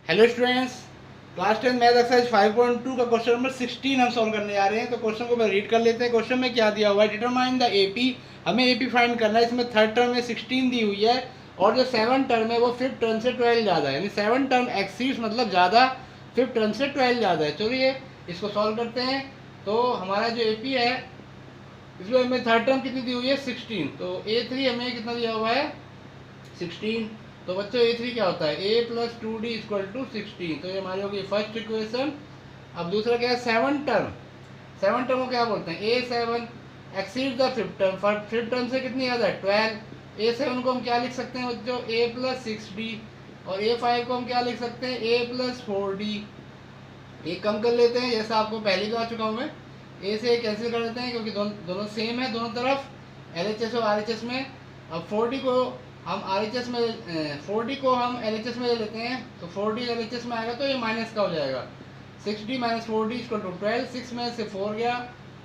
Hello students, class 10 math exercise 5.2 का question number 16 हम solve करने जा रहे हैं। तो क्वेश्चन को मैं रीड कर लेते हैं। क्वेश्चन में क्या दिया हुआ है, डिटरमाइन द एपी। हमें एपी फाइंड करना है। इसमें थर्ड टर्म में 16 दी हुई है और जो सेवन टर्म है वो फिफ्थ टर्म से 12 ज़्यादा है, यानी सेवन टर्म एक्सीड्स मतलब ज़्यादा, फिफ्थ टर्म से 12 ज़्यादा है। चलिए इसको सॉल्व करते हैं। तो हमारा जो एपी है इसमें हमें थर्ड टर्म कितनी दी हुई है 16, तो A3 हमें कितना दिया हुआ है 16। तो बच्चों A3 क्या होता है, a plus 2d equal to 16। तो ये हमारी होगी फर्स्ट इक्वेशन। अब दूसरा क्या है, सेवन टर्म। सेवन टर्म को क्या बोलते हैं, A7 exceed the fifth term. Fifth term से कितनी ज़्यादा है 12। A7 को हम क्या लिख सकते हैं बच्चों, a प्लस 6d। और A5 को हम क्या लिख सकते हैं, a प्लस 4d। एक कम कर लेते हैं, जैसा आपको पहले बता चुका हूँ मैं। ए से कैंसिल कर देते हैं क्योंकि दोनों सेम है दोनों तरफ, LHS और RHS में। अब 4D को हम RHS में 4D को हम LHS में ले लेते हैं, तो 4D LHS में आएगा तो ये माइनस का हो जाएगा। 6D minus 4D equal to 12। 6 में से 4 गया,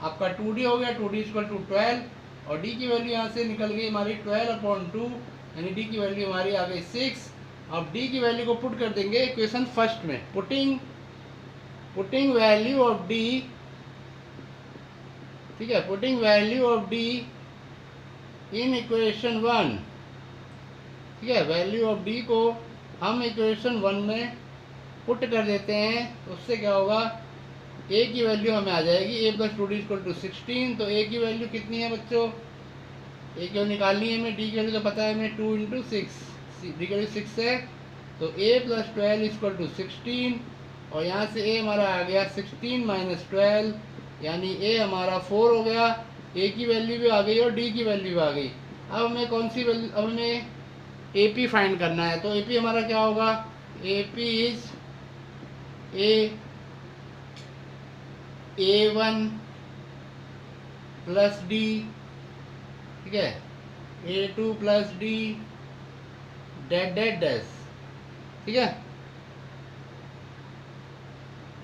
आपका 2D हो गया, 2D इक्वल टू 12। और D की वैल्यू यहाँ से निकल गई हमारी 12/2, यानी D की वैल्यू हमारी आ गई 6। अब D की वैल्यू को पुट कर देंगे इक्वेशन फर्स्ट में। पुटिंग वैल्यू ऑफ D, ठीक है, putting value of D in equation 1, ठीक है, वैल्यू ऑफ D को हम इक्वेशन 1 में पुट कर देते हैं। तो उससे क्या होगा, A की वैल्यू हमें आ जाएगी a plus 2d equal to 16। तो A की वैल्यू कितनी है बच्चों, A की वैल्यू निकालनी है हमें, D की वैल्यू तो पता है हमें 2 इंटू 6, D की वैल्यू 6 है। तो a प्लस 12 इक्वल टू 16, और यहाँ से a हमारा आ गया 16 माइनस 12, यानी a हमारा 4 हो गया। a की वैल्यू भी आ गई और d की वैल्यू भी आ गई। अब हमें कौन सी वैल्यू, अब हमें AP फाइंड करना है। तो AP हमारा क्या होगा, AP is A1 plus D, ठीक है, A2 plus D that that dash, ठीक है।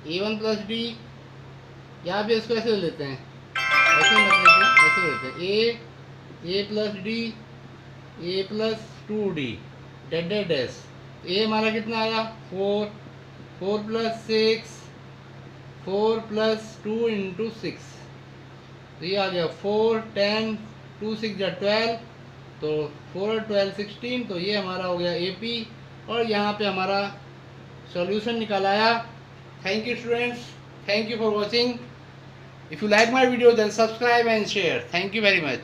A1 प्लस D, यहाँ पे इसको ऐसे ले लेते हैं, ऐसे मत लेते हैं, ऐसे लेते हैं A plus D, A plus 2D that that dash. A हमारा कितना आया 4, 4 प्लस 6, 4 प्लस 2 इंटू 6। तो ये आ गया 4, 10, 2 6 या 12, तो 4 और 12 16। तो ये हमारा हो गया AP, और यहाँ पे हमारा सॉल्यूशन निकल आया। Thank you students, thank you for watching. If you like my video then subscribe and share. Thank you very much.